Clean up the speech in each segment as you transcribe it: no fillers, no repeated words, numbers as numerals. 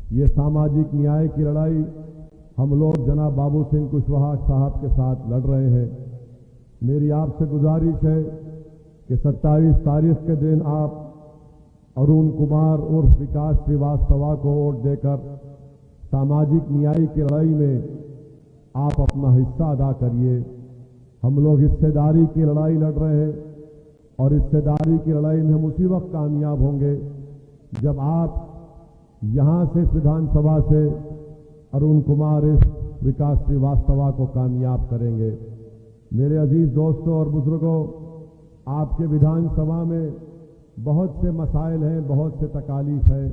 ये सामाजिक न्याय की लड़ाई हम लोग जनाब बाबू सिंह कुशवाहा साहब के साथ लड़ रहे हैं। मेरी आपसे गुजारिश है कि 27 तारीख के दिन आप अरुण कुमार उर्फ विकास श्रीवास्तव को वोट देकर सामाजिक न्याय की लड़ाई में आप अपना हिस्सा अदा करिए। हम लोग हिस्सेदारी की लड़ाई लड़ रहे हैं और हिस्सेदारी की लड़ाई में हम उसी वक्त कामयाब होंगे जब आप यहां से विधानसभा से अरुण कुमार विकास श्रीवास्तव को कामयाब करेंगे। मेरे अजीज दोस्तों और बुजुर्गों, आपके विधानसभा में बहुत से मसाइल हैं, बहुत से तकालीफ है।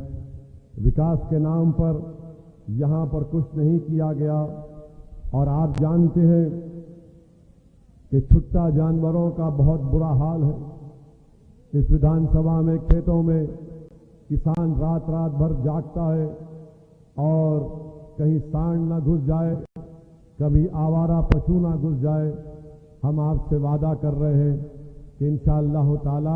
विकास के नाम पर यहां पर कुछ नहीं किया गया और आप जानते हैं कि छुट्टा जानवरों का बहुत बुरा हाल है। इस विधानसभा में खेतों में किसान रात रात भर जागता है और कहीं सांड न घुस जाए, कभी आवारा पशु न घुस जाए। हम आपसे वादा कर रहे हैं कि इंशाअल्लाह ताला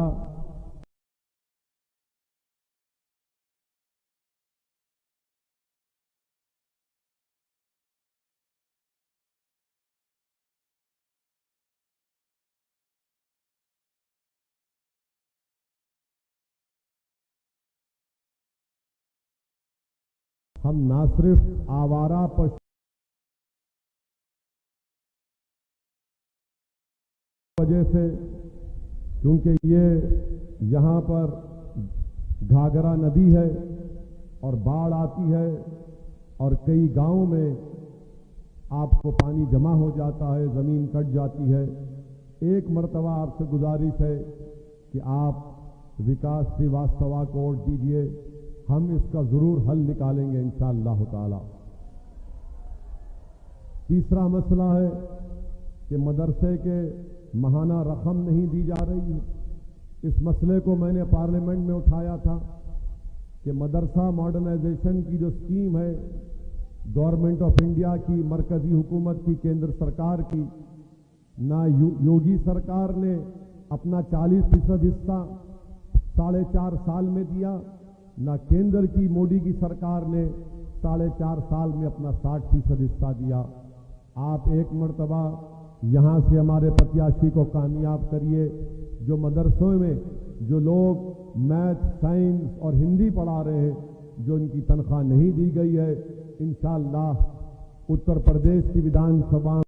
हम ना सिर्फ आवारा पशु वजह से, क्योंकि ये यहाँ पर घाघरा नदी है और बाढ़ आती है और कई गांवों में आपको पानी जमा हो जाता है, जमीन कट जाती है। एक मर्तबा आपसे गुजारिश है कि आप विकास श्रीवास्तव को वोट दीजिए। हम इसका जरूर हल निकालेंगे इंशाअल्लाह ताला। तीसरा मसला है कि मदरसे के महाना रकम नहीं दी जा रही है। इस मसले को मैंने पार्लियामेंट में उठाया था कि मदरसा मॉडर्नाइजेशन की जो स्कीम है गवर्नमेंट ऑफ इंडिया की, मरकजी हुकूमत की, केंद्र सरकार की, ना योगी सरकार ने अपना 40% हिस्सा 4.5 साल में दिया, ना केंद्र की मोदी की सरकार ने 4.5 साल में अपना 60% हिस्सा दिया। आप एक मर्तबा यहां से हमारे प्रत्याशी को कामयाब करिए। जो मदरसों में जो लोग मैथ, साइंस और हिंदी पढ़ा रहे हैं, जो उनकी तनख्वाह नहीं दी गई है, इंशाअल्लाह उत्तर प्रदेश की विधानसभा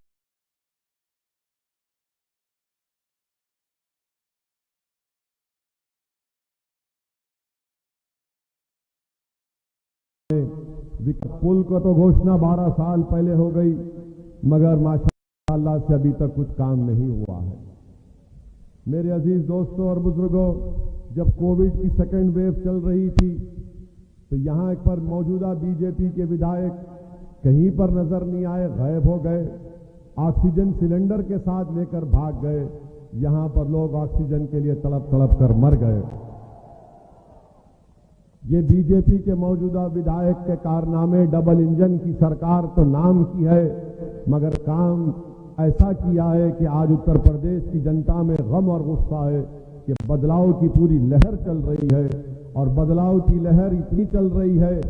पुल को तो घोषणा 12 साल पहले हो गई, मगर माशाअल्लाह से अभी तक कुछ काम नहीं हुआ है। मेरे अजीज दोस्तों और बुजुर्गों, जब कोविड की सेकेंड वेव चल रही थी तो यहां पर मौजूदा बीजेपी के विधायक कहीं पर नजर नहीं आए, गायब हो गए। ऑक्सीजन सिलेंडर के साथ लेकर भाग गए। यहां पर लोग ऑक्सीजन के लिए तड़प तड़प कर मर गए। ये बीजेपी के मौजूदा विधायक के कारनामे, डबल इंजन की सरकार तो नाम की है, मगर काम ऐसा किया है कि आज उत्तर प्रदेश की जनता में गम और गुस्सा है कि बदलाव की पूरी लहर चल रही है और बदलाव की लहर इतनी चल रही है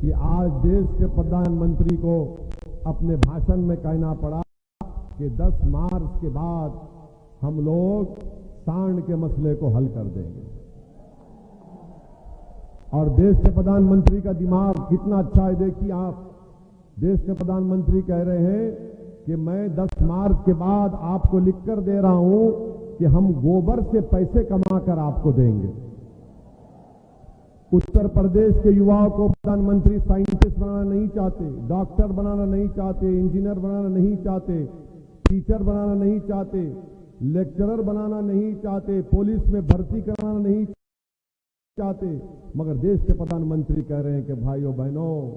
कि आज देश के प्रधानमंत्री को अपने भाषण में कहना पड़ा कि 10 मार्च के बाद हम लोग सांड के मसले को हल कर देंगे। और देश के प्रधानमंत्री का दिमाग कितना अच्छा है, देखिए आप। देश के प्रधानमंत्री कह रहे हैं कि मैं 10 मार्च के बाद आपको लिखकर दे रहा हूं कि हम गोबर से पैसे कमाकर आपको देंगे। उत्तर प्रदेश के युवाओं को प्रधानमंत्री साइंटिस्ट बनाना नहीं चाहते, डॉक्टर बनाना नहीं चाहते, इंजीनियर बनाना नहीं चाहते, टीचर बनाना नहीं चाहते, लेक्चरर बनाना नहीं चाहते, पुलिस में भर्ती कराना नहीं चाहते, मगर देश के प्रधानमंत्री कह रहे हैं कि भाइयों बहनों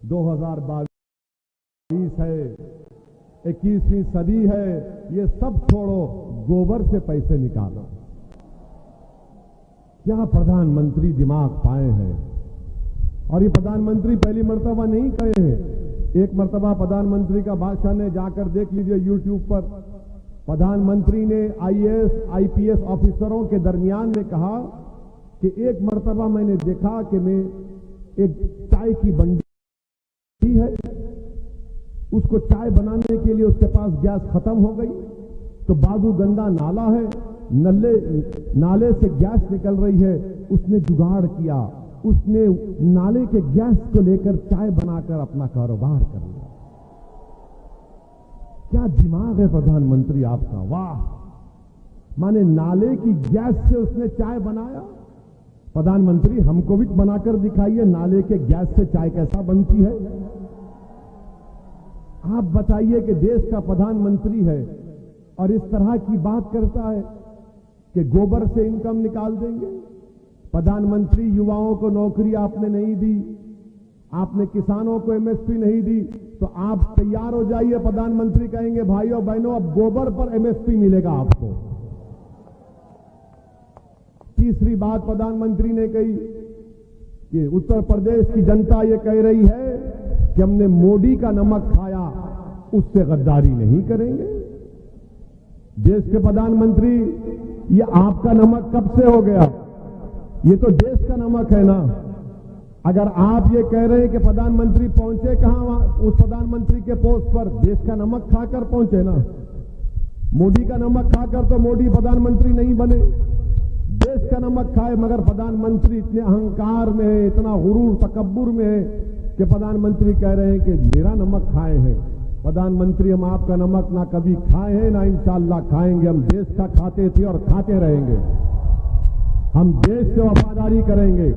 2022 है, 21वीं सदी है, ये सब छोड़ो, गोबर से पैसे निकालो। क्या प्रधानमंत्री दिमाग पाए हैं। और ये प्रधानमंत्री पहली मर्तबा नहीं कहे हैं। एक मर्तबा प्रधानमंत्री का भाषण है, जाकर देख लीजिए यूट्यूब पर। प्रधानमंत्री ने आईएएस, आईपीएस ऑफिसरों के दरमियान में कहा कि एक मर्तबा मैंने देखा कि मैं एक चाय की बंडी है, उसको चाय बनाने के लिए उसके पास गैस खत्म हो गई, तो बाजू गंदा नाला है, नाले से गैस निकल रही है, उसने जुगाड़ किया, उसने नाले के गैस को लेकर चाय बनाकर अपना कारोबार कर लिया। क्या दिमाग है प्रधानमंत्री आपका, वाह! माने नाले की गैस से उसने चाय बनाया। प्रधानमंत्री हमको भी बनाकर दिखाइए, नाले के गैस से चाय कैसा बनती है। आप बताइए कि देश का प्रधानमंत्री है और इस तरह की बात करता है कि गोबर से इनकम निकाल देंगे। प्रधानमंत्री युवाओं को नौकरी आपने नहीं दी, आपने किसानों को एमएसपी नहीं दी, तो आप तैयार हो जाइए, प्रधानमंत्री कहेंगे भाइयों बहनों अब गोबर पर एमएसपी मिलेगा आपको। तीसरी बात प्रधानमंत्री ने कही कि उत्तर प्रदेश की जनता ये कह रही है कि हमने मोदी का नमक खाया, उससे गद्दारी नहीं करेंगे। देश के प्रधानमंत्री, ये आपका नमक कब से हो गया? ये तो देश का नमक है ना। अगर आप ये कह रहे हैं कि प्रधानमंत्री पहुंचे कहां, उस प्रधानमंत्री के पोस्ट पर देश का नमक खाकर पहुंचे ना। मोदी का नमक खाकर तो मोदी प्रधानमंत्री नहीं बने, देश का नमक खाए, मगर प्रधानमंत्री इतने अहंकार में है, इतना गुरूर तकब्बुर में है कि प्रधानमंत्री कह रहे हैं कि मेरा नमक खाए हैं। प्रधानमंत्री हम आपका नमक ना कभी खाए हैं ना इंशाअल्लाह खाएंगे। हम देश का खाते थे और खाते रहेंगे। हम देश से वफादारी करेंगे।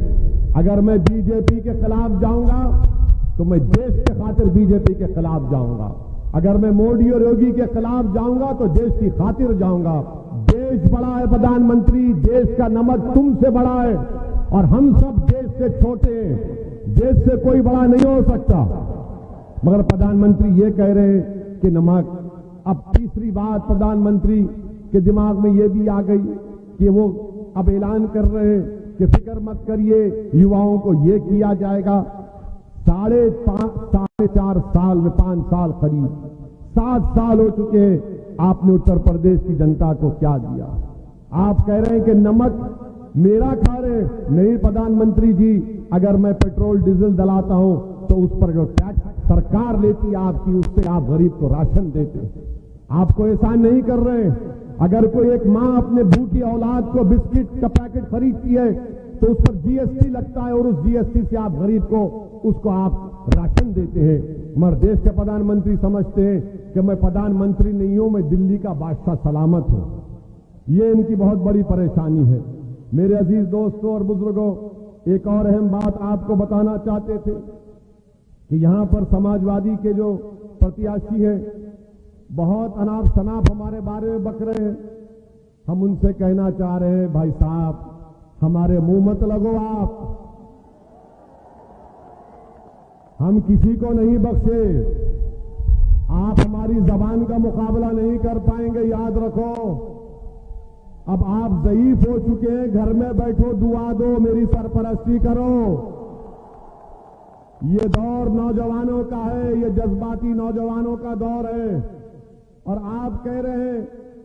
अगर मैं बीजेपी के खिलाफ जाऊंगा तो मैं देश के खातिर बीजेपी के खिलाफ जाऊंगा। अगर मैं मोदी और योगी के खिलाफ जाऊंगा तो देश की खातिर जाऊंगा। देश बड़ा है प्रधानमंत्री, देश का नमक तुमसे बड़ा है और हम सब देश से छोटे हैं। देश से कोई बड़ा नहीं हो सकता, मगर प्रधानमंत्री ये कह रहे हैं कि नमक। अब तीसरी बात प्रधानमंत्री के दिमाग में ये भी आ गई कि वो अब ऐलान कर रहे हैं कि फिक्र मत करिए, युवाओं को ये किया जाएगा। 4.5 साल में 5 साल करीब 7 साल हो चुके हैं, आपने उत्तर प्रदेश की जनता को क्या दिया? आप कह रहे हैं कि नमक मेरा खा रहे हैं। नहीं प्रधानमंत्री जी, अगर मैं पेट्रोल डीजल डलाता हूं तो उस पर जो टैक्स सरकार लेती है आपकी, उससे आप गरीब को राशन देते हैं। आपको एहसान नहीं कर रहे हैं। अगर कोई एक मां अपने भूखी औलाद को बिस्किट का पैकेट खरीदती है तो उस पर जीएसटी लगता है और उस जीएसटी से आप गरीब को उसको आप राशन देते हैं। मगर देश के प्रधानमंत्री समझते हैं कि मैं प्रधानमंत्री नहीं हूं, मैं दिल्ली का बादशाह सलामत हूं। ये इनकी बहुत बड़ी परेशानी है। मेरे अजीज दोस्तों और बुजुर्गों, एक और अहम बात आपको बताना चाहते थे कि यहां पर समाजवादी के जो प्रत्याशी हैं बहुत अनाप शनाप हमारे बारे में बक रहे हैं। हम उनसे कहना चाह रहे हैं, भाई साहब हमारे मुंह मत लगो आप, हम किसी को नहीं बख्शे। आप हमारी जबान का मुकाबला नहीं कर पाएंगे, याद रखो। अब आप ज़ईफ हो चुके हैं, घर में बैठो, दुआ दो, मेरी सरपरस्ती करो। ये दौर नौजवानों का है, ये जज्बाती नौजवानों का दौर है। और आप कह रहे हैं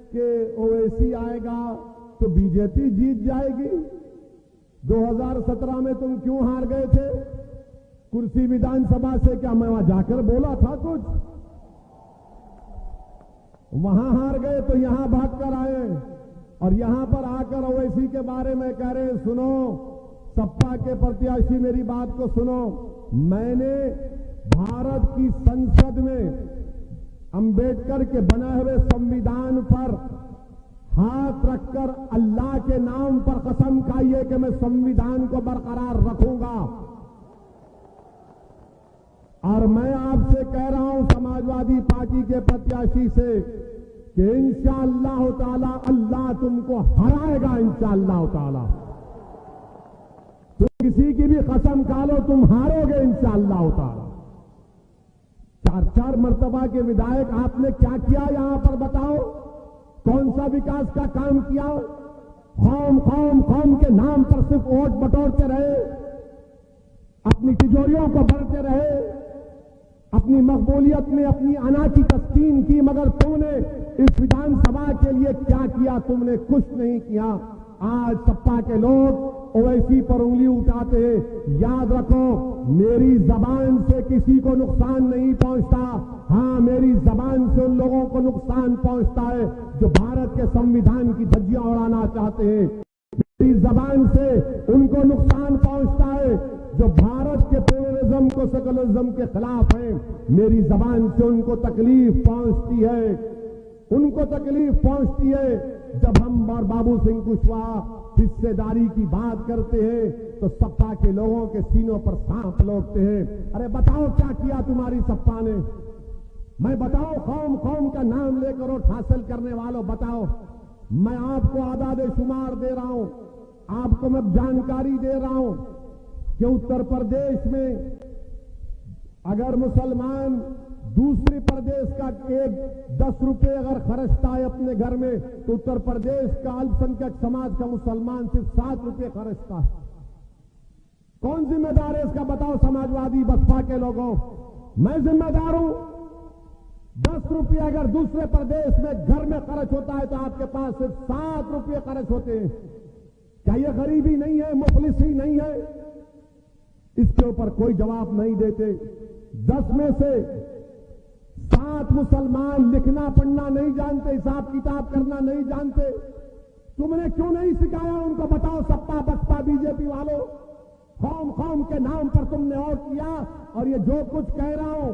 कि ओवैसी आएगा तो बीजेपी जीत जाएगी। 2017 में तुम क्यों हार गए थे कुर्सी विधानसभा से? क्या मैं वहां जाकर बोला था कुछ? वहां हार गए तो यहां भागकर आए और यहां पर आकर ओवैसी के बारे में कह रहे हैं। सुनो, सपा के प्रत्याशी, मेरी बात को सुनो। मैंने भारत की संसद में अंबेडकर के बनाए हुए संविधान पर हाथ रखकर अल्लाह के नाम पर कसम खाई है कि मैं संविधान को बरकरार रखूंगा। और मैं आपसे कह रहा हूं समाजवादी पार्टी के प्रत्याशी से कि इंशाअल्लाह ताला अल्लाह तुमको हराएगा। इंशाअल्लाह ताला तुम किसी की भी कसम खा लो, तुम हारोगे इंशाअल्लाह ताला। 4 मर्तबा के विधायक आपने क्या किया यहां पर बताओ? कौन सा विकास का काम किया? कौम के नाम पर सिर्फ वोट बटोरते रहे, अपनी तिजोरियों को भरते रहे, अपनी मकबूलियत में अपनी अना की तस्कीन की। मगर तुमने इस विधानसभा के लिए क्या किया? तुमने कुछ नहीं किया। आज सपा के लोग ओवैसी पर उंगली उठाते हैं। याद रखो, मेरी जबान से किसी को नुकसान नहीं पहुंचता। हां, मेरी जबान से उन लोगों को नुकसान पहुंचता है जो भारत के संविधान की धज्जियां उड़ाना चाहते हैं। मेरी जबान से उनको नुकसान पहुंचता है जो भारत के प्लुरलिज्म को सेकुलरिज्म के खिलाफ है। मेरी जबान से उनको तकलीफ पहुंचती है, उनको तकलीफ पहुंचती है जब हम और बाबू सिंह कुशवाहा हिस्सेदारी की बात करते हैं तो सपा के लोगों के सीनों पर सांप लौटते हैं। अरे बताओ क्या किया तुम्हारी सपा ने? मैं बताओ, कौम कौम का नाम लेकर वोट हासिल करने वालों बताओ। मैं आपको आदादे शुमार दे रहा हूं, आपको मैं जानकारी दे रहा हूं कि उत्तर प्रदेश में अगर मुसलमान दूसरे प्रदेश का एक 10 रुपए अगर खर्चता है अपने घर में, तो उत्तर प्रदेश का अल्पसंख्यक समाज का मुसलमान सिर्फ 7 रुपए खर्चता है। कौन जिम्मेदार है इसका बताओ? समाजवादी बसपा के लोगों। मैं जिम्मेदार हूं। 10 रुपये अगर दूसरे प्रदेश में घर में खर्च होता है तो आपके पास सिर्फ 7 रुपये खर्च होते हैं। क्या यह गरीबी नहीं है, मुफलिसी नहीं है? इसके ऊपर कोई जवाब नहीं देते। 10 में से 7 मुसलमान लिखना पढ़ना नहीं जानते, हिसाब किताब करना नहीं जानते। तुमने क्यों नहीं सिखाया उनको? बताओ सपा बसपा बीजेपी वालों, कौम कौम के नाम पर तुमने वोट किया। और ये जो कुछ कह रहा हूं,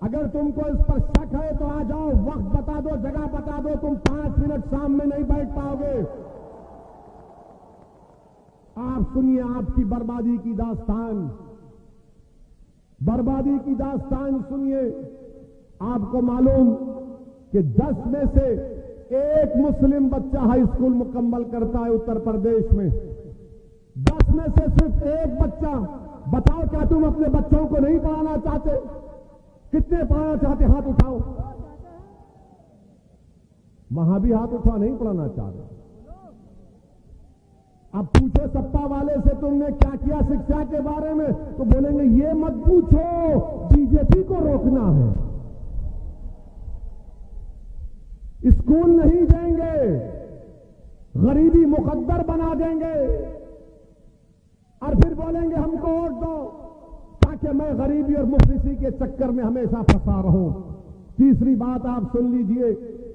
अगर तुमको इस पर शक है तो आ जाओ, वक्त बता दो, जगह बता दो, तुम 5 मिनट सामने नहीं बैठ पाओगे। आप सुनिए आपकी बर्बादी की दास्तान, बर्बादी की दास्तान सुनिए। आपको मालूम कि 10 में से 1 मुस्लिम बच्चा हाई स्कूल मुकम्मल करता है उत्तर प्रदेश में। 10 में से सिर्फ 1 बच्चा। बताओ, क्या तुम अपने बच्चों को नहीं पढ़ाना चाहते? कितने पढ़ाना चाहते? हाथ उठाओ। वहां भी हाथ उठा, नहीं पढ़ाना चाहते। अब पूछो सपा वाले से तुमने क्या किया शिक्षा के बारे में, तो बोलेंगे ये मत पूछो, बीजेपी को रोकना है, स्कूल नहीं देंगे, गरीबी मुकद्दर बना देंगे, और फिर बोलेंगे हमको वोट दो ताकि मैं गरीबी और मुफलिसी के चक्कर में हमेशा फंसा रहूं। तीसरी बात आप सुन लीजिए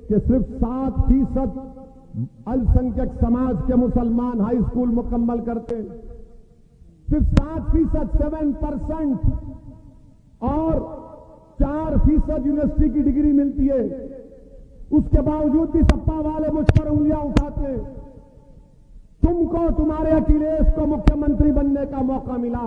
कि सिर्फ 7% अल्पसंख्यक समाज के मुसलमान हाई स्कूल मुकम्मल करते, सिर्फ 7%, 7%, और 4% यूनिवर्सिटी की डिग्री मिलती है। उसके बावजूद भी सपा वाले मुझ पर उंगलियां उठाते हैं। तुमको तुम्हारे अखिलेश को मुख्यमंत्री बनने का मौका मिला।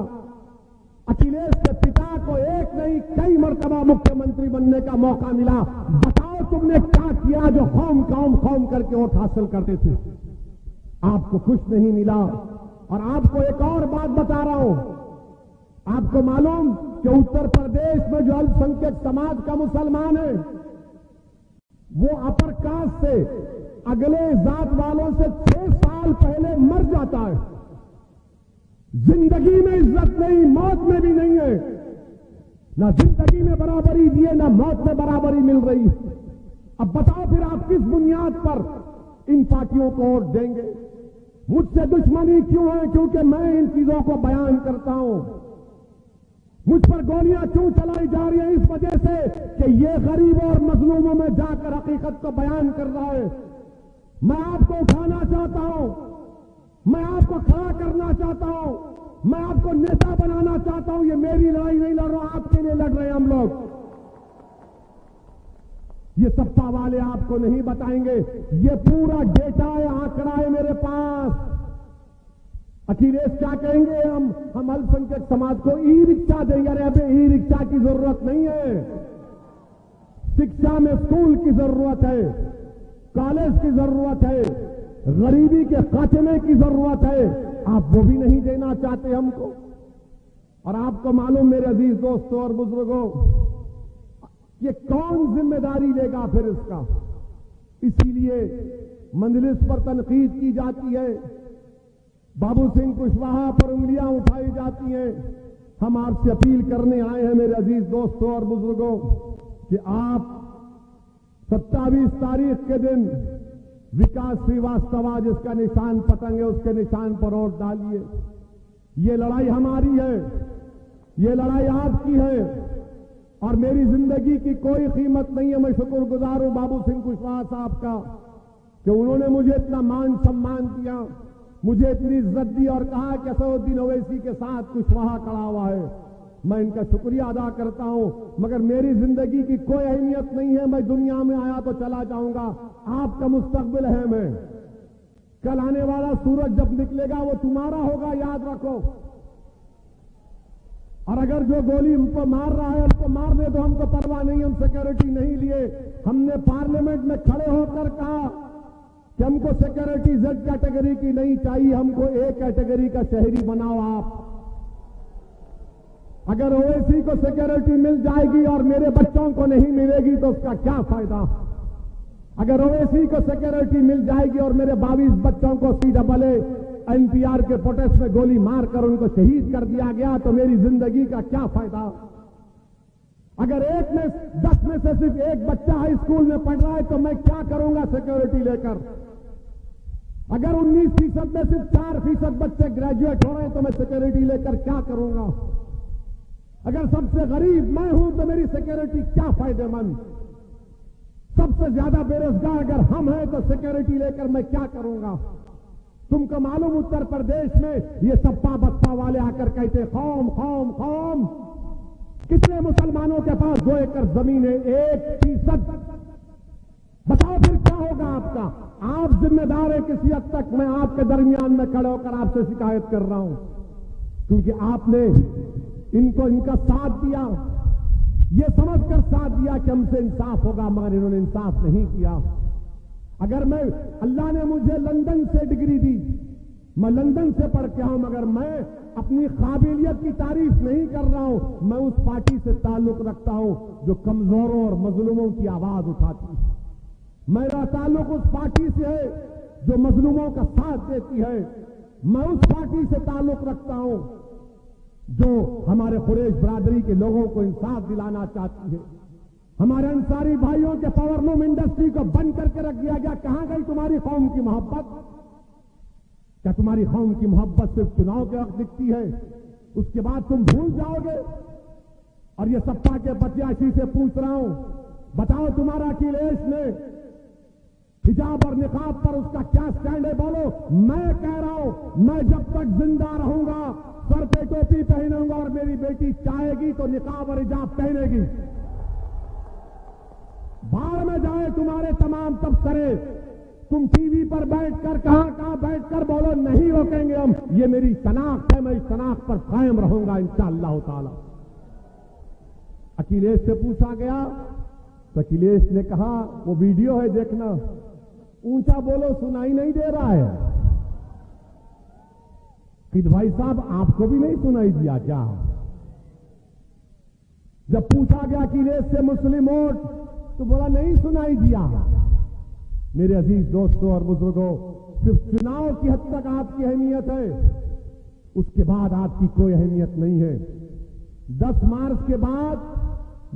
अखिलेश के पिता को एक नहीं कई मर्तबा मुख्यमंत्री बनने का मौका मिला। बताओ तुमने क्या किया जो कौम कौम कौम करके वोट हासिल करते थे? आपको कुछ नहीं मिला। और आपको एक और बात बता रहा हूं, आपको मालूम कि उत्तर प्रदेश में जो अल्पसंख्यक समाज का मुसलमान है वो अपर कास्ट से अगले जात वालों से 6 साल पहले मर जाता है। जिंदगी में इज्जत नहीं, मौत में भी नहीं है। ना जिंदगी में बराबरी दिए, ना मौत में बराबरी मिल रही। अब बताओ फिर आप किस बुनियाद पर इन पार्टियों को वोट देंगे? मुझसे दुश्मनी क्यों है? क्योंकि मैं इन चीजों को बयान करता हूं। मुझ पर गोलियां क्यों चलाई जा रही है? इस वजह से कि ये गरीबों और मजलूमों में जाकर हकीकत को बयान कर रहा है। मैं आपको उठाना चाहता हूं, मैं आपको खड़ा करना चाहता हूं, मैं आपको नेता बनाना चाहता हूं। ये मेरी लड़ाई नहीं लड़ रहा, आपके लिए लड़ रहे हैं हम लोग। ये सपा वाले आपको नहीं बताएंगे। ये पूरा डेटा है, आंकड़ा है मेरे पास। अखिलेश क्या कहेंगे? हम अल्पसंख्यक समाज को ई रिक्शा देंगे। अरे अबे ई रिक्शा की जरूरत नहीं है। शिक्षा में स्कूल की जरूरत है, कॉलेज की जरूरत है, गरीबी के खात्मे की जरूरत है। आप वो भी नहीं देना चाहते हमको। और आपको मालूम मेरे अजीज दोस्तों और बुजुर्गों, ये कौन जिम्मेदारी लेगा फिर इसका? इसीलिए मंजलिस पर तनकीद की जाती है, बाबू सिंह कुशवाहा पर उंगलियां उठाई जाती हैं। हम आपसे अपील करने आए हैं मेरे अजीज दोस्तों और बुजुर्गों कि आप 27 तारीख के दिन विकास श्रीवास्तव जिसका निशान पतंग है उसके निशान पर वोट डालिए। ये लड़ाई हमारी है, ये लड़ाई आपकी है और मेरी जिंदगी की कोई कीमत नहीं है। मैं शुक्रगुजार हूं बाबू सिंह कुशवाहा साहब का कि उन्होंने मुझे इतना मान सम्मान दिया, मुझे इतनी इज्जत दी और कहा कि असदुद्दीन ओवैसी के साथ कुशवाहा खड़ा हुआ है। मैं इनका शुक्रिया अदा करता हूं, मगर मेरी जिंदगी की कोई अहमियत नहीं है। मैं दुनिया में आया तो चला जाऊंगा, आपका मुस्तकबिल है। मैं कल आने वाला सूरज जब निकलेगा वो तुम्हारा होगा, याद रखो। और अगर जो गोली हमको मार रहा है हमको मार दे तो हमको परवाह नहीं, हम सिक्योरिटी नहीं लिए। हमने पार्लियामेंट में खड़े होकर कहा कि हमको सिक्योरिटी जेड कैटेगरी की नहीं चाहिए, हमको ए कैटेगरी का शहरी बनाओ आप। अगर ओवैसी को सिक्योरिटी मिल जाएगी और मेरे बच्चों को नहीं मिलेगी तो उसका क्या फायदा। अगर ओवैसी को सिक्योरिटी मिल जाएगी और मेरे 22 बच्चों को CAA NPR के प्रोटेस्ट में गोली मारकर उनको शहीद कर दिया गया तो मेरी जिंदगी का क्या फायदा। अगर 10 में से सिर्फ एक बच्चा हाई स्कूल में पढ़ रहा है तो मैं क्या करूंगा सिक्योरिटी लेकर। अगर 19% में सिर्फ 4% बच्चे ग्रेजुएट हो रहे हैं तो मैं सिक्योरिटी लेकर क्या करूंगा। अगर सबसे गरीब मैं हूं तो मेरी सिक्योरिटी क्या फायदेमंद। सबसे ज्यादा बेरोजगार अगर हम हैं तो सिक्योरिटी लेकर मैं क्या करूंगा। तुमको मालूम उत्तर प्रदेश में ये सपा बसपा वाले आकर कहते कौम कौम कौम। कितने मुसलमानों के पास 2 एकड़ जमीन है, 1%। बताओ फिर क्या होगा आपका। आप जिम्मेदार है किसी हद तक। मैं आपके दरमियान में खड़े होकर आपसे शिकायत कर रहा हूं क्योंकि आपने इनको इनका साथ दिया, ये समझकर साथ दिया कि हमसे इंसाफ होगा, मगर इन्होंने इंसाफ नहीं किया। अगर मैं अल्लाह ने मुझे लंदन से डिग्री दी, मैं लंदन से पढ़ के आऊं, मगर मैं अपनी काबिलियत की तारीफ नहीं कर रहा हूं। मैं उस पार्टी से ताल्लुक रखता हूं जो कमजोरों और मजलूमों की आवाज उठाती है। मेरा ताल्लुक उस पार्टी से है जो मजलूमों का साथ देती है। मैं उस पार्टी से ताल्लुक रखता हूं जो हमारे कुरैश बरादरी के लोगों को इंसाफ दिलाना चाहती है। हमारे अंसारी भाइयों के पावरलूम इंडस्ट्री को बंद करके रख दिया गया। कहां गई तुम्हारी कौम की मोहब्बत। क्या तुम्हारी कौम की मोहब्बत सिर्फ चुनाव के वक्त दिखती है, उसके बाद तुम भूल जाओगे। और ये सपा के प्रत्याशी से पूछ रहा हूं, बताओ तुम्हारा अखिलेश ने हिजाब और निकाब पर उसका क्या स्टैंड है, बोलो। मैं कह रहा हूं मैं जब तक जिंदा रहूंगा सर पे टोपी पहनूंगा और मेरी बेटी चाहेगी तो निकाब और हिजाब पहनेगी। बाहर में जाए तुम्हारे तमाम तबसरे, तुम टीवी पर बैठकर कहां बैठकर बोलो, नहीं रोकेंगे हम। ये मेरी शनाख्त है, मैं इस शनाख्त पर कायम रहूंगा इंशाअल्लाह ताला। अखिलेश से पूछा गया तो अखिलेश ने कहा वो वीडियो है देखना। ऊंचा बोलो, सुनाई नहीं दे रहा है। कि भाई साहब आपको भी नहीं सुनाई दिया क्या। जब पूछा गया अखिलेश से मुस्लिम वोट तो बोला नहीं सुनाई दिया। मेरे अजीज दोस्तों और बुजुर्गों, सिर्फ चुनाव की हद तक आपकी अहमियत है, उसके बाद आपकी कोई अहमियत नहीं है। 10 मार्च के बाद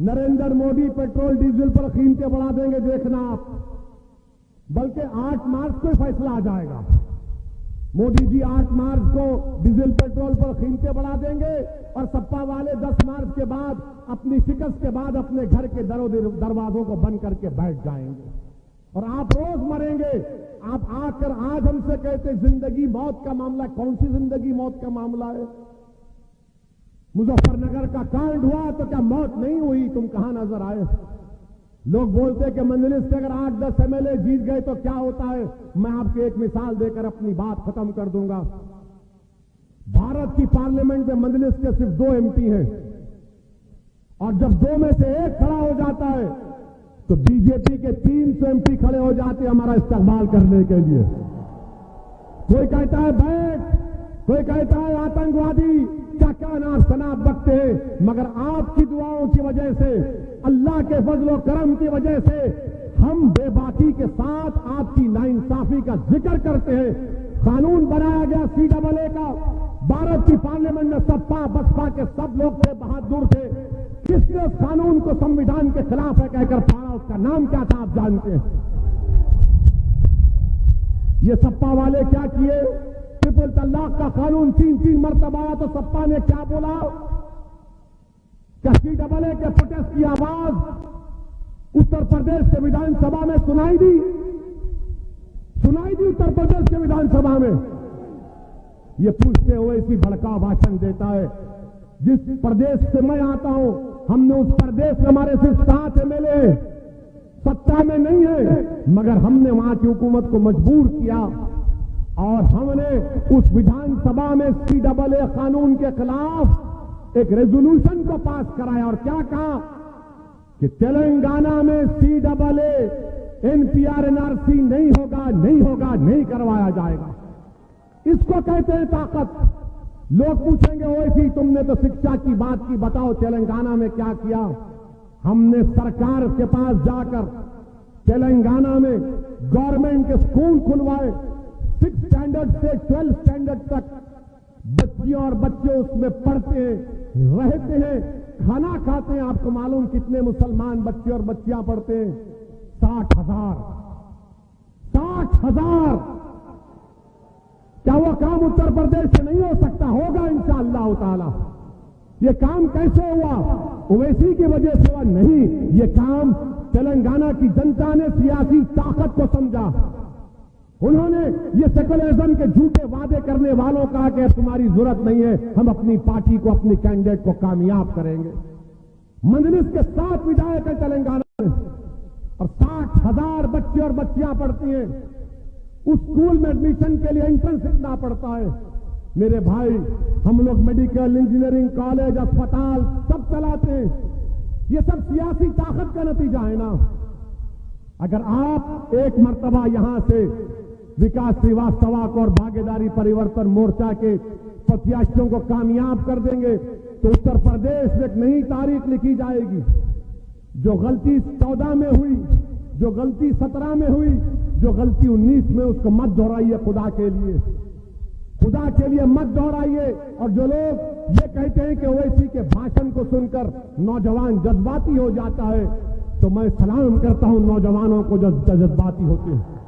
नरेंद्र मोदी पेट्रोल डीजल पर कीमतें बढ़ा देंगे, देखना आप। बल्कि 8 मार्च को फैसला आ जाएगा। मोदी जी 8 मार्च को डीजल पेट्रोल पर कीमतें बढ़ा देंगे और सपा वाले 10 मार्च के बाद अपनी शिकस्त के बाद अपने घर के दरवाजों को बंद करके बैठ जाएंगे और आप रोज मरेंगे। आप आकर आज हमसे कहते जिंदगी मौत का मामला। कौन सी जिंदगी मौत का मामला है। मुजफ्फरनगर का कांड हुआ तो क्या मौत नहीं हुई। तुम कहां नजर आए। लोग बोलते कि मजलिस से अगर 8-10 MLA जीत गए तो क्या होता है। मैं आपको एक मिसाल देकर अपनी बात खत्म कर दूंगा। भारत की पार्लियामेंट में मजलिस के सिर्फ 2 MP हैं और जब 2 में से 1 खड़ा हो जाता है तो बीजेपी के 300 MP खड़े हो जाते हैं हमारा इस्तेमाल करने के लिए। कोई कहता है बैठ, कोई कहता है आतंकवादी, क्या क्या नाम शनाब बकते हैं। मगर आपकी दुआओं की वजह से, अल्लाह के फजलो करम की वजह से हम बेबाकी के साथ आपकी नाइंसाफी का जिक्र करते हैं। कानून बनाया गया CAA का, भारत की पार्लियामेंट में सपा बसपा के सब लोग थे, बहादुर थे। किसने उस कानून को संविधान के खिलाफ है कहकर फाड़ा, उसका नाम क्या था आप जानते हैं। ये सपा वाले क्या किए? ट्रिपल तलाक का कानून 3 मरतबा आया तो सपा ने क्या बोला? क्या CAA के प्रोटेस्ट की आवाज उत्तर प्रदेश के विधानसभा में सुनाई दी? सुनाई दी उत्तर प्रदेश के विधानसभा में? ये पूछते हुए इसी भड़काऊ भाषण देता है। जिस प्रदेश से मैं आता हूं, हमने उस प्रदेश में हमारे सिर्फ 7 MLA सत्ता में नहीं है, मगर हमने वहां की हुकूमत को मजबूर किया और हमने उस विधानसभा में CAA कानून के खिलाफ एक रेजोल्यूशन को पास कराया और क्या कहा कि तेलंगाना में CAA NPR NRC नहीं होगा, नहीं होगा, नहीं करवाया जाएगा। इसको कहते हैं ताकत। लोग पूछेंगे ओवैसी तुमने तो शिक्षा की बात की, बताओ तेलंगाना में क्या किया? हमने सरकार के पास जाकर तेलंगाना में गवर्नमेंट के स्कूल खुलवाए। 6 स्टैंडर्ड से 12 स्टैंडर्ड तक बच्चियों और बच्चे उसमें पढ़ते हैं, रहते हैं, खाना खाते हैं। आपको मालूम कितने मुसलमान बच्चे और बच्चियां पढ़ते हैं? 60,000। 60,000। क्या वो काम उत्तर प्रदेश से नहीं हो सकता? होगा इंशाअल्लाह ताला। ये काम कैसे हुआ? ओवैसी की वजह से हुआ नहीं। ये काम तेलंगाना की जनता ने सियासी ताकत को समझा। उन्होंने ये सेकुलरिज्म के झूठे वादे करने वालों का कि तुम्हारी जरूरत नहीं है, हम अपनी पार्टी को, अपनी कैंडिडेट को कामयाब करेंगे। मजलिस के 7 विधायक है तेलंगाना में और 60,000 बच्चे और बच्चियां पढ़ती हैं। उस स्कूल में एडमिशन के लिए एंट्रेंस इतना पड़ता है। मेरे भाई, हम लोग मेडिकल, इंजीनियरिंग कॉलेज, अस्पताल सब चलाते हैं। ये सब सियासी ताकत का नतीजा है ना। अगर आप एक मर्तबा यहां से विकास श्रीवास्तव को और भागीदारी परिवर्तन मोर्चा के प्रत्याशियों को कामयाब कर देंगे तो उत्तर प्रदेश में एक नई तारीख लिखी जाएगी। जो गलती 14 में हुई, जो गलती 17 में हुई, जो गलती 19 में, उसको मत दोहराइए। खुदा के लिए, खुदा के लिए मत दोहराइए। और जो लोग ये कहते हैं कि ओवैसी के भाषण को सुनकर नौजवान जज्बाती हो जाता है, तो मैं सलाम करता हूं नौजवानों को जो जज्बाती होते हैं।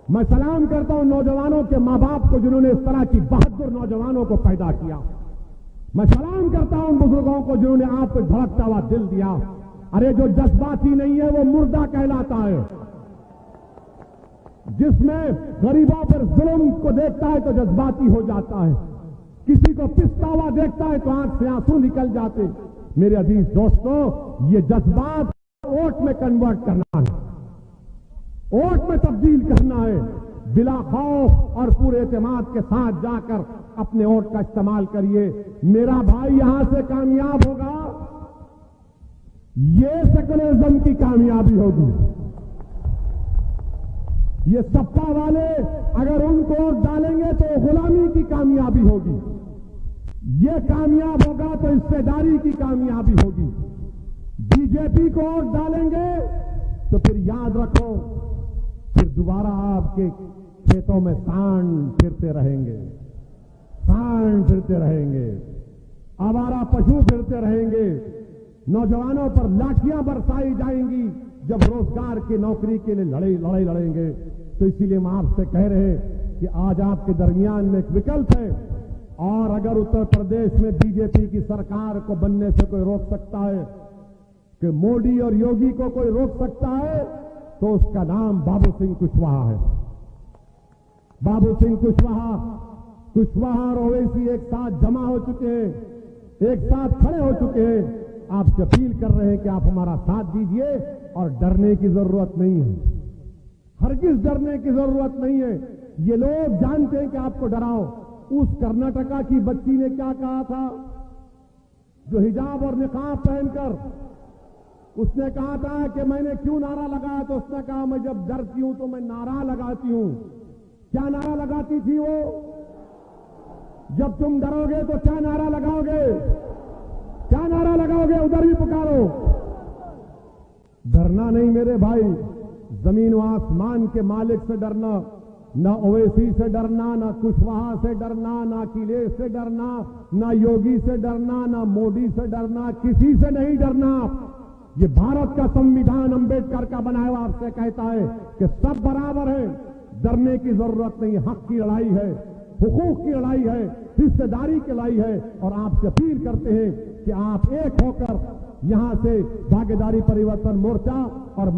मैं सलाम करता हूं नौजवानों के मां बाप को जिन्होंने इस तरह की बहादुर नौजवानों को पैदा किया। मैं सलाम करता हूं बुजुर्गों को जिन्होंने आप पे धड़कता हुआ दिल दिया। अरे जो जज्बाती नहीं है वो मुर्दा कहलाता है। जिसमें गरीबों पर जुल्म को देखता है तो जज्बाती हो जाता है। किसी को पिसता हुआ देखता है तो आंख से आंसू निकल जाते। मेरे अजीज दोस्तों, ये जज्बात वोट में कन्वर्ट करना है, वोट में तब्दील करना है। बिला खौफ और पूरे एतमाद के साथ जाकर अपने वोट का इस्तेमाल करिए। मेरा भाई यहां से कामयाब होगा, ये सेकुलरिज्म की कामयाबी होगी। ये सपा वाले अगर उनको वोट डालेंगे तो गुलामी की कामयाबी होगी। ये कामयाब होगा तो हिस्सेदारी की कामयाबी होगी। बीजेपी को वोट डालेंगे तो फिर याद रखो, फिर दोबारा आपके खेतों में सांड फिरते रहेंगे, सांड फिरते रहेंगे, आवारा पशु फिरते रहेंगे। नौजवानों पर लाठियां बरसाई जाएंगी जब रोजगार की नौकरी के लिए लड़ाई लड़ेंगे। तो इसीलिए हम आपसे कह रहे हैं कि आज आपके दरमियान में एक विकल्प है। और अगर उत्तर प्रदेश में बीजेपी की सरकार को बनने से कोई रोक सकता है, कि मोदी और योगी को कोई रोक सकता है, तो उसका नाम बाबू सिंह कुशवाहा है। बाबू सिंह कुशवाहा और ओवैसी एक साथ जमा हो चुके हैं, एक साथ खड़े हो चुके हैं। आपसे अपील कर रहे हैं कि आप हमारा साथ दीजिए और डरने की जरूरत नहीं है, हरगिज डरने की जरूरत नहीं है। ये लोग जानते हैं कि आपको डराओ। उस कर्नाटका की बच्ची ने क्या कहा था, जो हिजाब और निकाब पहनकर, उसने कहा था कि मैंने क्यों नारा लगाया, तो उसने कहा मैं जब डरती हूं तो मैं नारा लगाती हूं। क्या नारा लगाती थी वो? जब तुम डरोगे तो क्या नारा लगाओगे? क्या नारा लगाओगे? उधर भी पुकारो। डरना नहीं मेरे भाई, जमीन व आसमान के मालिक से डरना, न ओवैसी से डरना, न कुशवाहा से डरना, न अखिलेश से डरना, न योगी से डरना, न मोदी से डरना, किसी से नहीं डरना। ये भारत का संविधान अंबेडकर का बनाया हुआ आपसे कहता है कि सब बराबर हैं। डरने की जरूरत नहीं, हक की लड़ाई है, हुकूक की लड़ाई है, हिस्सेदारी की लड़ाई है। और आपसे अपील करते हैं कि आप एक होकर यहां से भागीदारी परिवर्तन मोर्चा और